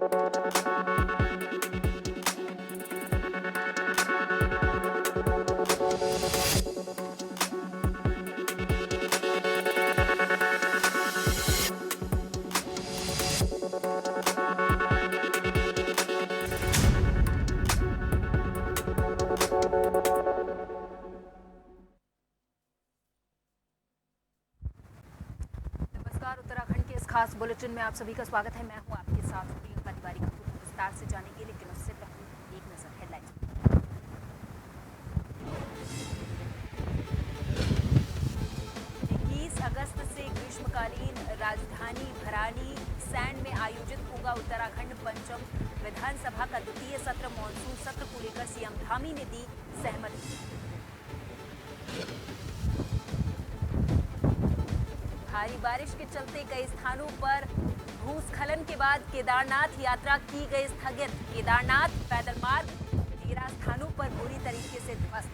उत्तराखंड के इस खास बुलेटिन में आप सभी का स्वागत है। मैं हूं आपके साथ प्रियंका तिवारी। खबरों को विस्तार से जानेंगे, लेकिन उससे पहले एक नजर हेडलाइंस। 21 अगस्त से ग्रीष्मकालीन राजधानी भराड़ी सैंड में आयोजित होगा उत्तराखंड पंचम विधानसभा का द्वितीय सत्र। मानसून सत्र को लेकर सीएम धामी ने दी सहमति। भारी बारिश के चलते कई स्थानों पर भूस्खलन के बाद केदारनाथ यात्रा की गई स्थगित। केदारनाथ पैदल मार्ग 13 स्थानों पर बुरी तरीके से ध्वस्त।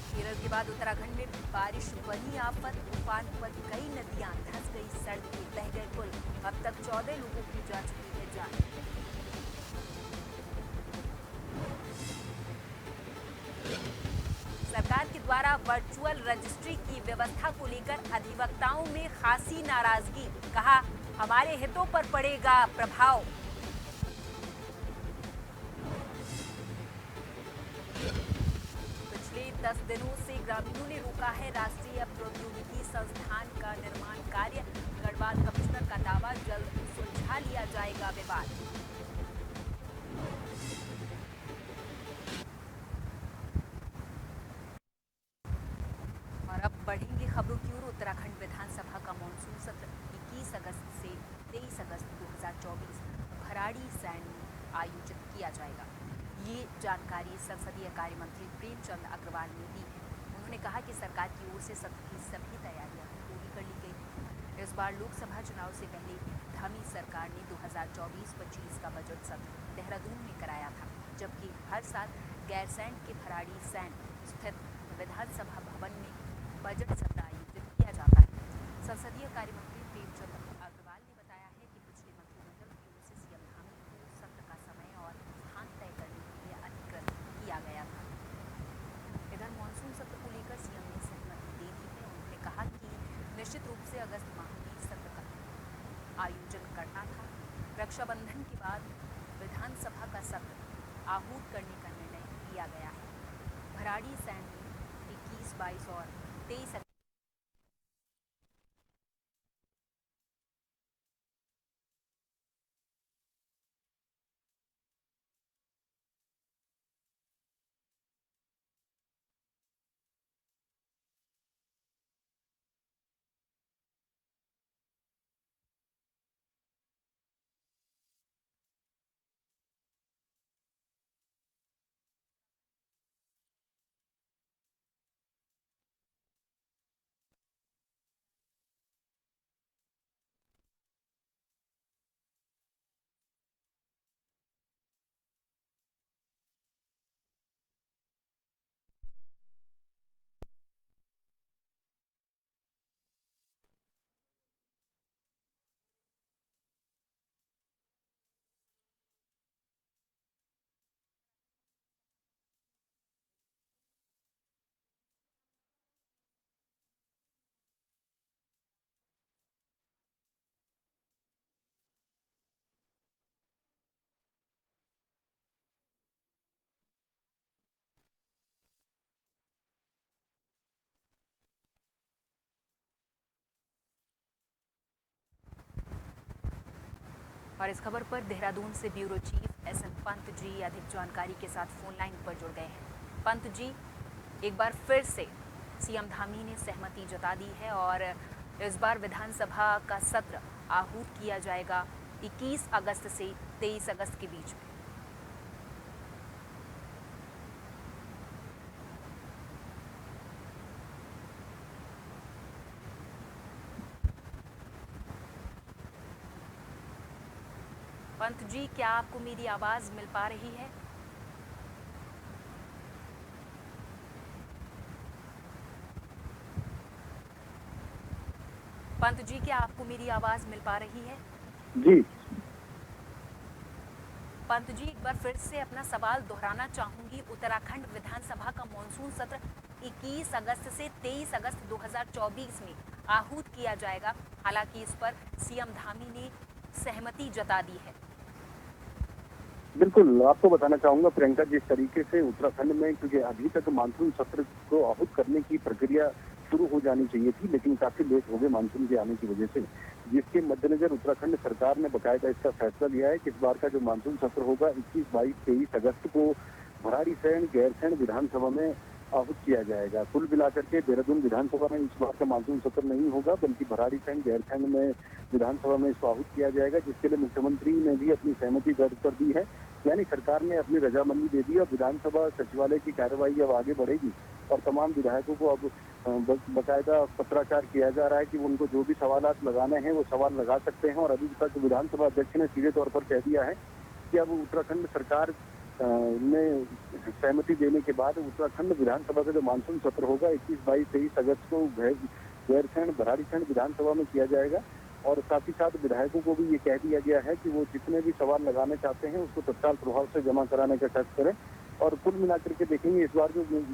केरल के बाद उत्तराखंड में बारिश बनी आफत। तूफान पर कई नदियां धंस गई, सड़कें बह गए पुल। अब तक 14 लोगों की जा चुकी है जान। सरकार के द्वारा वर्चुअल रजिस्ट्री की व्यवस्था को लेकर अधिवक्ताओं में खासी नाराजगी। कहा, हमारे हितों पर पड़ेगा प्रभाव। पिछले 10 दिनों से ग्रामीणों ने रोका है राष्ट्रीय प्रौद्योगिकी संस्थान का निर्माण कार्य। गढ़वाल कमिश्नर का दावा, जल्द सुलझा लिया जाएगा विवाद। बढ़ेंगे खबरों की ओर। उत्तराखंड विधानसभा का मानसून सत्र 21 अगस्त से 23 अगस्त 2024 भराड़ी सैंड में आयोजित किया जाएगा। ये जानकारी संसदीय कार्य मंत्री प्रेमचंद अग्रवाल ने दी है। उन्होंने कहा कि सरकार की ओर से सत्र की सभी तैयारियां पूरी कर ली गई। इस बार लोकसभा चुनाव से पहले धामी सरकार ने 2024-25 का बजट सत्र देहरादून में कराया था, जबकि हर साल गैरसैंण के भराड़ी सैंड स्थित विधानसभा भवन में बजट सत्र आयोजित किया जाता है। संसदीय कार्य मंत्री प्रेमचंद अग्रवाल ने बताया है कि पिछले मंत्रिमंडल की ओर से सीएम धामी को सत्र का समय और स्थान तय करने के लिए अधिकृत किया गया था। इधर मानसून सत्र को लेकर सीएम ने सहमति दे दी है। उन्होंने कहा कि निश्चित रूप से अगस्त माह में सत्र का आयोजन करना था। रक्षाबंधन के बाद विधानसभा का सत्र आहूत करने का निर्णय लिया गया है। भराड़ी सैंड में 21, 22 और 23 और इस खबर पर देहरादून से bureau chief SN Pant ji अधिक जानकारी के साथ फोन लाइन पर जुड़ गए हैं। पंत जी, एक बार फिर से सीएम धामी ने सहमति जता दी है और इस बार विधानसभा का सत्र आहूत किया जाएगा 21 अगस्त से 23 अगस्त के बीच में। पंत जी, क्या आपको मेरी आवाज मिल पा रही है? पंत जी, क्या आपको मेरी आवाज मिल पा रही है? जी। पंत जी, एक बार फिर से अपना सवाल दोहराना चाहूंगी। उत्तराखंड विधानसभा का मॉनसून सत्र 21 अगस्त से 23 अगस्त 2024 में आहूत किया जाएगा। हालांकि इस पर सीएम धामी ने सहमति जता दी है। बिल्कुल, आपको बताना चाहूंगा प्रियंका, जिस तरीके से उत्तराखंड में, क्योंकि अभी तक मानसून सत्र को आहूत करने की प्रक्रिया शुरू हो जानी चाहिए थी, लेकिन काफी लेट हो गए मानसून के आने की वजह से, जिसके मद्देनजर उत्तराखंड सरकार ने बकायदा इसका फैसला लिया है कि इस बार का जो मानसून सत्र होगा 21, 22, 23 अगस्त को भराड़ीसैंण, गैरसैंण विधानसभा में आहूत किया जाएगा। कुल मिलाकर के देहरादून विधानसभा में इस बार का मानसून सत्र नहीं होगा, बल्कि भराड़ीसैंण, गैरसैंण में विधानसभा में इसको आहूत किया जाएगा, जिसके लिए मुख्यमंत्री ने भी अपनी सहमति दर्ज कर दी है। यानी सरकार ने अपनी रजामंदी दे दी और विधानसभा सचिवालय की कार्रवाई अब आगे बढ़ेगी और तमाम विधायकों को अब बकायदा पत्राचार किया जा रहा है कि उनको जो भी सवाल लगाने हैं वो सवाल लगा सकते हैं। और अभी तक विधानसभा अध्यक्ष ने सीधे तौर पर कह दिया है कि अब उत्तराखंड सरकार ने सहमति देने के बाद उत्तराखंड विधानसभा का जो मानसून सत्र होगा 21, 22, 23 अगस्त को गैरसैंण, भराड़ीसैंण विधानसभा में किया जाएगा। और साथ ही साथ विधायकों को भी ये कह दिया गया है कि वो जितने भी सवाल लगाने चाहते हैं उसको तत्काल प्रभाव से जमा कराने का कष्ट करें। और कुल मिलाकर के देखेंगे इस बार जो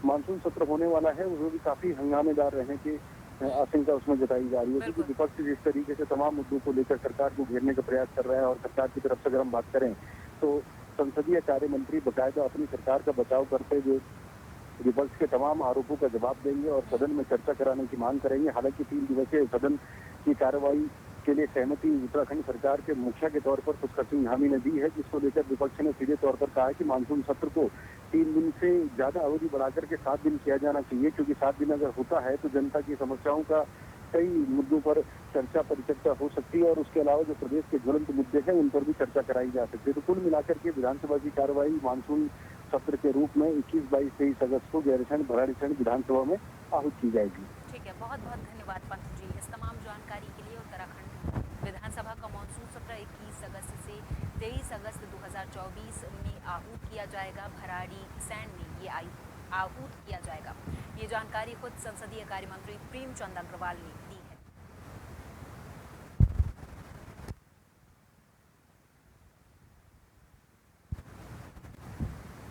मानसून सत्र होने वाला है वो भी काफी हंगामेदार रहने की आशंका उसमें जताई जा रही है, क्योंकि विपक्ष जिस तरीके से तमाम मुद्दों को लेकर सरकार को घेरने का प्रयास कर रहा है। और सरकार की तरफ से अगर हम बात करें तो संसदीय कार्य मंत्री बकायदा अपनी सरकार का बचाव करते हुए विपक्ष के तमाम आरोपों का जवाब देंगे और सदन में चर्चा कराने की मांग करेंगे। हालांकि 3 दिवसीय सदन की कार्रवाई के लिए सहमति उत्तराखंड सरकार के मुखिया के तौर पर पुष्कर धामी ने दी है, जिसको लेकर विपक्ष ने सीधे तौर पर कहा है कि मानसून सत्र को 3 दिन से ज्यादा अवधि बढ़ाकर के 7 दिन किया जाना चाहिए, क्योंकि 7 दिन अगर होता है तो जनता की समस्याओं का कई मुद्दों पर चर्चा परिचर्चा हो सकती है और उसके अलावा जो प्रदेश के ज्वलंत मुद्दे हैं उन पर भी चर्चा कराई जा सकती है। तो कुल मिलाकर के विधानसभा की कार्रवाई मानसून सत्र के रूप में 21, 22, 23 अगस्त को गैरसैंण, भराड़ीसैंण विधानसभा में आहूत की जाएगी। ठीक है, बहुत बहुत धन्यवाद पंत जी इस तमाम जानकारी के लिए। उत्तराखंड विधानसभा का मॉनसून सत्र 21 अगस्त से 23 अगस्त 2024 में आहूत किया जाएगा। भराड़ीसैंण में ये आहूत किया जाएगा। ये जानकारी खुद संसदीय कार्य मंत्री प्रेमचंद अग्रवाल ने दी है।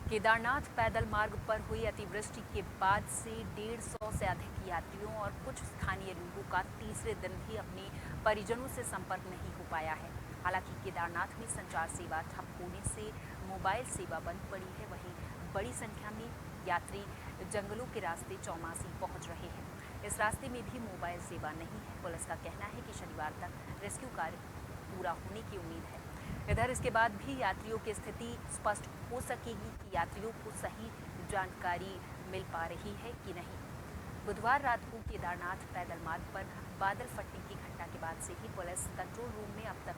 केदारनाथ पैदल मार्ग पर हुई अतिवृष्टि के बाद से 150 से अधिक यात्रियों और कुछ स्थानीय लोगों का तीसरे दिन भी अपने परिजनों से संपर्क नहीं हो पाया है। हालांकि केदारनाथ में संचार सेवा ठप होने से मोबाइल सेवा बंद पड़ी है। वहीं बड़ी संख्या में यात्री जंगलों के रास्ते चौमासी पहुंच रहे हैं। इस रास्ते में भी मोबाइल सेवा नहीं है। पुलिस का कहना है कि शनिवार तक रेस्क्यू कार्य पूरा होने की उम्मीद है। इधर इसके बाद भी यात्रियों की स्थिति स्पष्ट हो सकेगी कि यात्रियों को सही जानकारी मिल पा रही है कि नहीं। बुधवार रात को केदारनाथ पैदल मार्ग पर बादल फटने की घटना के बाद से ही पुलिस कंट्रोल रूम में अब तक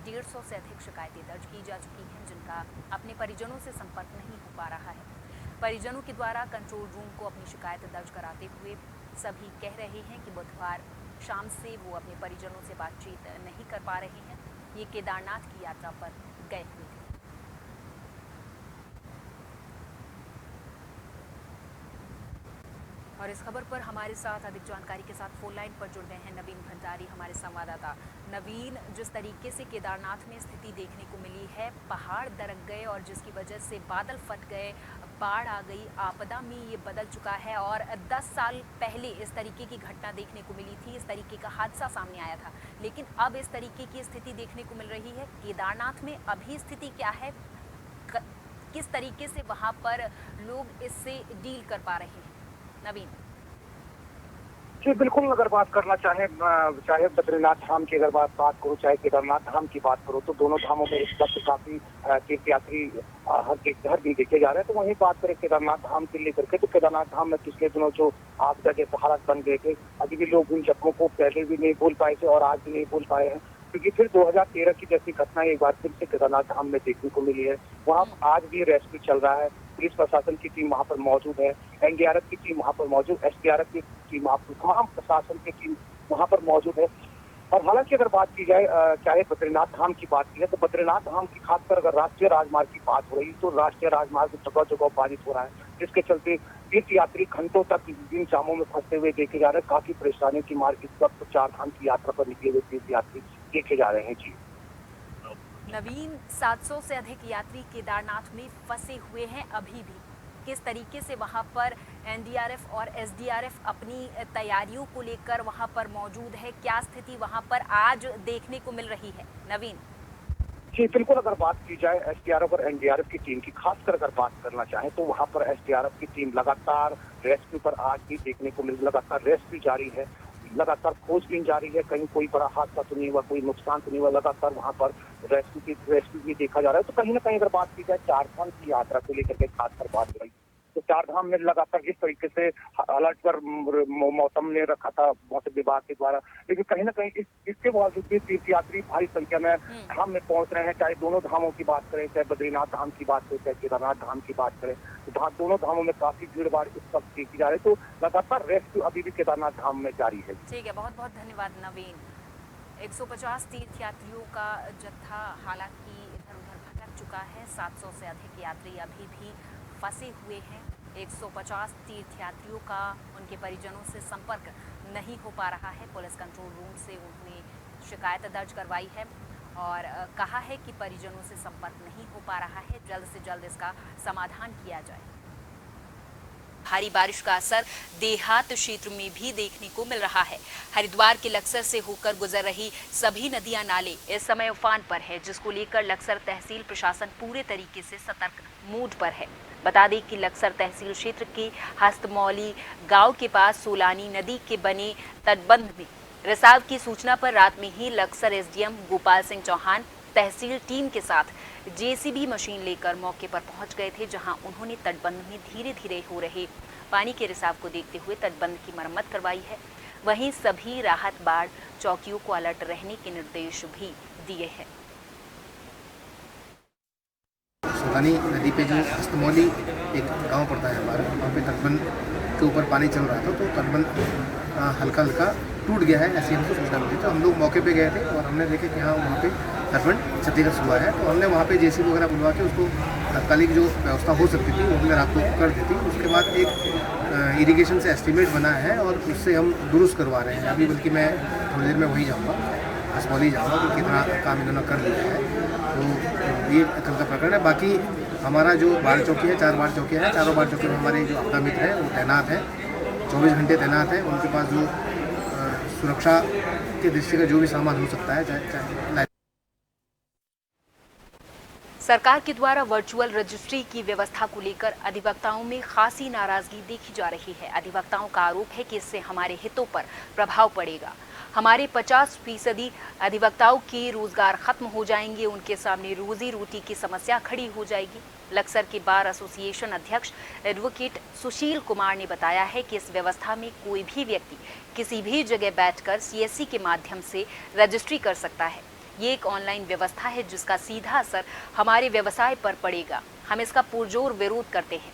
150 से अधिक शिकायतें दर्ज की जा चुकी हैं, जिनका अपने परिजनों से संपर्क नहीं हो पा रहा है। परिजनों के द्वारा कंट्रोल रूम को अपनी शिकायत दर्ज कराते हुए सभी कह रहे हैं कि बुधवार शाम से वो अपने परिजनों से बातचीत नहीं कर पा रहे हैं। ये केदारनाथ की यात्रा पर गए हुए थे। और इस खबर पर हमारे साथ अधिक जानकारी के साथ फोन लाइन पर जुड़ गए हैं नवीन भंडारी, हमारे संवाददाता। नवीन, जिस तरीके से केदारनाथ में स्थिति देखने को मिली है, पहाड़ दरक गए और जिसकी वजह से बादल फट गए, बाढ़ आ गई, आपदा में ये बदल चुका है। और 10 साल पहले इस तरीके की घटना देखने को मिली थी, इस तरीके का हादसा सामने आया था, लेकिन अब इस तरीके की स्थिति देखने को मिल रही है। केदारनाथ में अभी स्थिति क्या है, किस तरीके से वहाँ पर लोग इससे डील कर पा रहे हैं? नवीन जी बिल्कुल, अगर बात करना चाहे बद्रीनाथ धाम की अगर बात करो, चाहे केदारनाथ धाम की बात करो, तो दोनों धामों में इस वक्त काफी तीर्थयात्री हर दिन देखे जा रहे हैं। तो वहीं बात करें केदारनाथ धाम के लेकर के, तो केदारनाथ धाम में पिछले दिनों जो आपदा के हालात बन गए थे, अभी भी लोग उन जख्मों को पहले भी नहीं भूल पाए थे और आज भी नहीं भूल पाए हैं, क्योंकि फिर 2013 की जैसी घटना एक बार फिर से केदारनाथ धाम में देखने को मिली है। वहाँ आज भी रेस्क्यू चल रहा है, पुलिस प्रशासन की टीम वहाँ पर मौजूद है, एनडीआरएफ की टीम वहाँ पर मौजूद, एसडीआरएफ की टीम वहाँ पर, तमाम प्रशासन की टीम वहाँ पर मौजूद है। और हालांकि अगर बात की जाए चाहे बद्रीनाथ धाम की बात की है, तो बद्रीनाथ धाम की खासकर अगर राष्ट्रीय राजमार्ग की बात हो रही है, तो राष्ट्रीय राजमार्ग जगह जगह बाधित हो रहा है, जिसके चलते तीर्थ यात्री घंटों तक इन जामों में फंसते हुए देखे जा रहे हैं। काफी परेशानियों की मार इस वक्त 4 धाम की यात्रा पर निकले हुए तीर्थ यात्री देखे जा रहे हैं। जी नवीन, 700 से अधिक यात्री केदारनाथ में फंसे हुए हैं अभी भी। किस तरीके से वहां पर एनडीआरएफ और एसडीआरएफ अपनी तैयारियों को लेकर वहां पर मौजूद है, क्या स्थिति वहां पर आज देखने को मिल रही है? नवीन जी बिल्कुल, अगर बात की जाए एसडीआरएफ और एनडीआरएफ की टीम की, खासकर अगर बात करना चाहें तो वहां पर एसडीआरएफ की टीम लगातार रेस्क्यू पर आज भी देखने को मिल, लगातार रेस्क्यू जारी है, लगातार खोजबीन जारी है। कहीं कोई बड़ा हादसा तो नहीं हुआ, कोई नुकसान तो नहीं हुआ, लगातार वहां पर रेस्क्यू भी देखा जा रहा है। तो कहीं ना कहीं अगर बात की जाए चारधाम की यात्रा को लेकर के खासकर बात करें तो चारधाम में लगातार जिस तरीके से अलर्ट पर मौसम ने रखा था मौसम विभाग के द्वारा, लेकिन कहीं ना कहीं इसके बावजूद भी तीर्थयात्री भारी संख्या में धाम में पहुंच रहे हैं। चाहे दोनों धामों की बात करें, चाहे बद्रीनाथ धाम की बात करें, चाहे केदारनाथ धाम की बात करें, तो दोनों धामों में काफी भीड़ भाड़ इस वक्त देखी जा रही है। तो लगातार रेस्क्यू अभी भी केदारनाथ धाम में जारी है। ठीक है, बहुत बहुत धन्यवाद नवीन। 150 तीर्थयात्रियों का जत्था हालांकि इधर उधर भटक चुका है, 700 से अधिक यात्री अभी भी फंसे हुए हैं। 150 तीर्थयात्रियों का उनके परिजनों से संपर्क नहीं हो पा रहा है। पुलिस कंट्रोल रूम से उन्होंने शिकायत दर्ज करवाई है और कहा है कि परिजनों से संपर्क नहीं हो पा रहा है, जल्द से जल्द इसका समाधान किया जाए। भारी बारिश का असर देहात क्षेत्र में भी देखने को मिल रहा है। हरिद्वार के लक्सर से होकर गुजर रही सभी नदियां नाले इस समय उफान पर है, जिसको लेकर लक्सर तहसील प्रशासन पूरे तरीके से सतर्क मूड पर है। बता दें कि लक्सर तहसील क्षेत्र के हस्तमौली गांव के पास सोलानी नदी के बने तटबंध में रिसाव की सूचना पर रात में ही लक्सर एसडीएम गोपाल सिंह चौहान तहसील टीम के साथ जेसीबी मशीन लेकर मौके पर पहुंच गए थे, जहां उन्होंने तटबंध में धीरे धीरे हो रहे पानी के रिसाव को देखते हुए तटबंध की मरम्मत करवाई है। वहीं सभी राहत बाढ़ चौकियों को अलर्ट रहने के निर्देश भी दिए हैं। सोलानी नदी पे जो हस्तमौली एक गांव पड़ता है हमारा, वहाँ पे तटबंध के ऊपर पानी चल रहा था, तो तटबंध हल्का हल्का टूट गया है, ऐसी हमको सूचना मिली। तो हम लोग मौके पे गए थे और हमने देखे कि हाँ वहाँ पे तटबंध क्षतिग्रस्त हुआ है। तो हमने वहाँ पे जेसीबी वगैरह बुलवा के उसको तात्कालिक जो व्यवस्था हो सकती थी वो भी आपको कर दी थी। उसके बाद एक इरिगेशन से एस्टीमेट बना है और उससे हम दुरुस्त करवा रहे हैं अभी, बल्कि मैं थोड़ी देर में वहीं जाऊँगा, हस्तमौली जाऊँगा कि कितना काम इन्होंने कर लिया है। तो ये कल का प्रकरण है। बाकी हमारा जो बाढ़ चौकी है, 4 बाढ़ चौकियाँ हैं, चारों बाढ़ चौकी में हमारे जो आपदा मित्र हैं वो तैनात हैं, 24 घंटे तैनात हैं। उनके पास जो सुरक्षा के दृष्टि का जो भी सामान हो सकता है, चाहे सरकार के द्वारा वर्चुअल रजिस्ट्री की व्यवस्था को लेकर अधिवक्ताओं में खासी नाराजगी देखी जा रही है। अधिवक्ताओं का आरोप है कि इससे हमारे हितों पर प्रभाव पड़ेगा। हमारे 50% अधिवक्ताओं के रोजगार खत्म हो जाएंगे, उनके सामने रोजी रोटी की समस्या खड़ी हो जाएगी। लक्सर के बार एसोसिएशन अध्यक्ष एडवोकेट सुशील कुमार ने बताया है कि इस व्यवस्था में कोई भी व्यक्ति किसी भी जगह बैठकर सीएससी के माध्यम से रजिस्ट्री कर सकता है। ये एक ऑनलाइन व्यवस्था है जिसका सीधा असर हमारे व्यवसाय पर पड़ेगा। हम इसका पुरजोर विरोध करते हैं।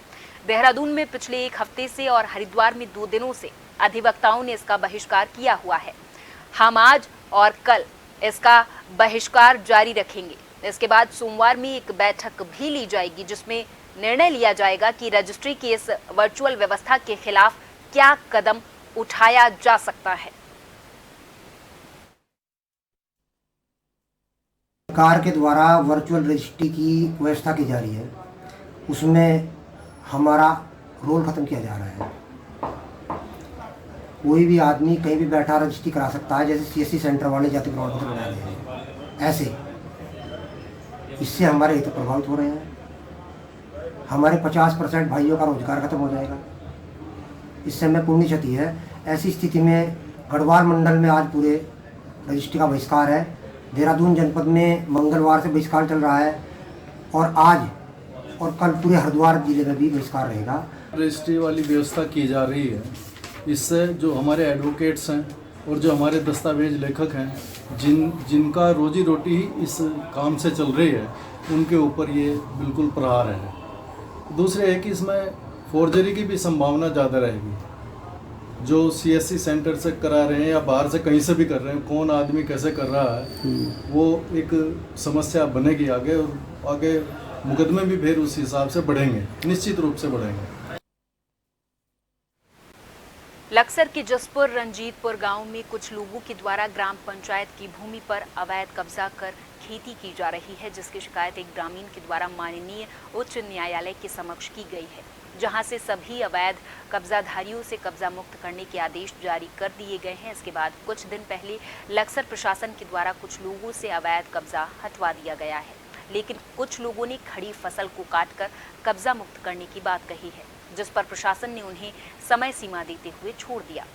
देहरादून में पिछले 1 हफ्ते से और हरिद्वार में 2 दिनों से अधिवक्ताओं ने इसका बहिष्कार किया हुआ है। हम आज और कल इसका बहिष्कार जारी रखेंगे। इसके बाद सोमवार में एक बैठक भी ली जाएगी जिसमें निर्णय लिया जाएगा कि रजिस्ट्री की इस वर्चुअल व्यवस्था के खिलाफ क्या कदम उठाया जा सकता है। सरकार के द्वारा वर्चुअल रजिस्ट्री की व्यवस्था की जा रही है, उसमें हमारा रोल खत्म किया जा रहा है। कोई भी आदमी कहीं भी बैठा रजिस्ट्री करा सकता है, जैसे सीएससी सेंटर वाले जाति प्रमाण पत्र बना रहे हैं, ऐसे इससे हमारे हित प्रभावित हो रहे हैं। हमारे 50% भाइयों का रोजगार खत्म हो जाएगा, इससे हमें पूर्ण क्षति है। ऐसी स्थिति में गढ़वाल मंडल में आज पूरे रजिस्ट्री का बहिष्कार है। देहरादून जनपद में मंगलवार से बहिष्कार चल रहा है और आज और कल पूरे हरिद्वार जिले में भी बहिष्कार रहेगा। रजिस्ट्री वाली व्यवस्था की जा रही है, इससे जो हमारे एडवोकेट्स हैं और जो हमारे दस्तावेज लेखक हैं, जिनका रोजी रोटी इस काम से चल रही है, उनके ऊपर ये बिल्कुल प्रहार है। दूसरे है कि इसमें फोर्जरी की भी संभावना ज़्यादा रहेगी। जो सीएससी सेंटर से करा रहे हैं या बाहर से कहीं से भी कर रहे हैं, कौन आदमी कैसे कर रहा है, वो एक समस्या बनेगी आगे, और आगे मुकदमे भी फिर उस हिसाब से बढ़ेंगे, निश्चित रूप से बढ़ेंगे। लक्सर के जसपुर रंजीतपुर गांव में कुछ लोगों के द्वारा ग्राम पंचायत की भूमि पर अवैध कब्जा कर खेती की जा रही है, जिसकी शिकायत एक ग्रामीण के द्वारा माननीय उच्च न्यायालय के समक्ष की गई है, जहां से सभी अवैध कब्जाधारियों से कब्जा मुक्त करने के आदेश जारी कर दिए गए हैं। इसके बाद कुछ दिन पहले लक्सर प्रशासन के द्वारा कुछ लोगों से अवैध कब्जा हटवा दिया गया है, लेकिन कुछ लोगों ने खड़ी फसल को काटकर कब्जा मुक्त करने की बात कही है, जिस पर प्रशासन ने उन्हें समय सीमा देते हुए छोड़ दिया।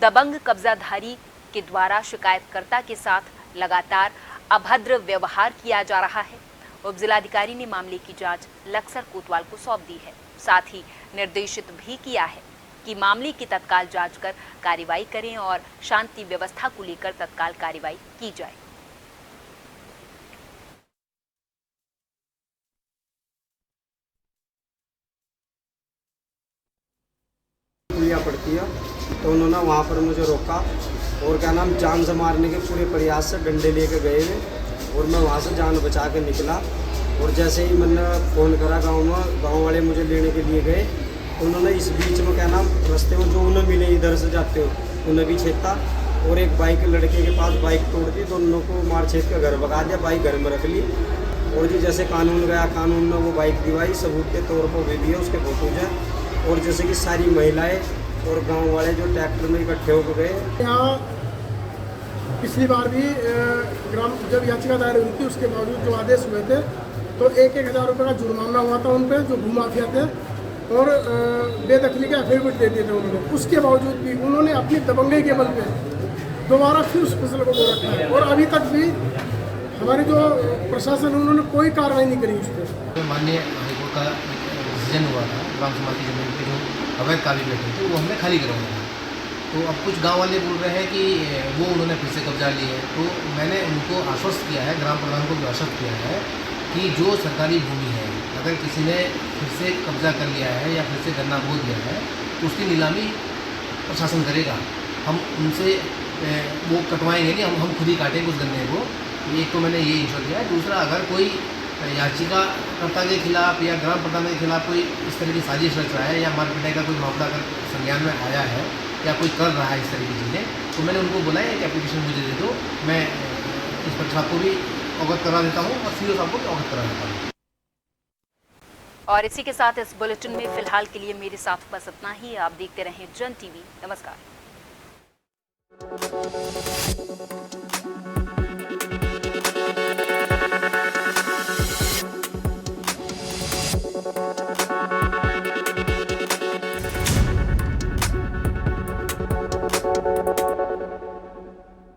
दबंग कब्जाधारी के द्वारा शिकायतकर्ता के साथ लगातार अभद्र व्यवहार किया जा रहा है। उप जिलाधिकारी ने मामले की जांच लक्सर कोतवाल को सौंप दी है। साथ ही निर्देशित भी किया है कि मामले की तत्काल जांच कर कार्रवाई करें और शांति व्यवस्था को लेकर तत्काल कार्रवाई की जाए। पुलिया पड़ती है तो उन्होंने वहाँ पर मुझे रोका और क्या नाम जान से मारने के पूरे प्रयास से डंडे लेके गए और मैं वहाँ से जान बचा के निकला। और जैसे ही मैंने फ़ोन करा गांव में, गांव वाले मुझे लेने के लिए गए तो उन्होंने इस बीच में क्या नाम रास्ते में जो उन्हें मिले इधर से जाते हो उन्हें भी छेदा और एक बाइक लड़के के पास बाइक तोड़ दी, दोनों को मार छेद के घर भगा दिया, बाइक घर में रख ली। और जी जैसे कानून गया, कानून ने वो बाइक दिवाई सबूत के तौर पर भी दिया, उसके फोटो है। और जैसे कि सारी महिलाएं और गांव वाले जो ट्रैक्टर में इकट्ठे होकर गए। यहाँ पिछली बार भी जब याचिका दायर हुई थी उसके बावजूद जो आदेश हुए थे तो 1,000 रुपये का जुर्माना हुआ था उन पर जो भूमाफिया थे और बेदखली का एफिडेविट दे दिए थे उन्होंने। उसके बावजूद भी उन्होंने अपनी दबंगई के बल पे दोबारा फिर उस फसल को बो रखा है और अभी तक भी हमारी जो प्रशासन है उन्होंने कोई कार्रवाई नहीं करी उस पर। माननीय हाईकोर्ट का डिसीजन हुआ था ग्राम सभा की जमीन पे जो अवैध काबिज बैठे थे वो हमने खाली करवाया था। तो अब कुछ गांव वाले बोल रहे हैं कि वो उन्होंने फिर से कब्जा लिया है। तो मैंने उनको आश्वस्त किया है, ग्राम प्रधान को भी आश्वस्त किया है कि जो सरकारी भूमि है अगर किसी ने फिर से कब्जा कर लिया है या फिर से गन्ना बो दिया है तो उसकी नीलामी प्रशासन करेगा। हम उनसे वो कटवाएंगे नहीं, हम खुद ही काटेंगे उस गन्ने को। एक तो मैंने ये इंश्योर किया है। दूसरा, अगर कोई याचिकाकर्ता के खिलाफ या ग्राम प्रधान के खिलाफ कोई इस तरह की साजिश रच रहा है या मार पिटाई का कोई मामला अगर संज्ञान में आया है या कोई कर रहा है इस तरह की चीज़ें, तो मैंने उनको बुलाया कि एप्लीकेशन मुझे दे दो, मैं इंस्पेक्टर साहब को भी अवगत करा देता हूँ और सीओ साहब को भी अवगत करा देता हूँ। और इसी के साथ इस बुलेटिन में फिलहाल के लिए मेरे साथ बस इतना ही। आप देखते रहें जन टीवी। नमस्कार।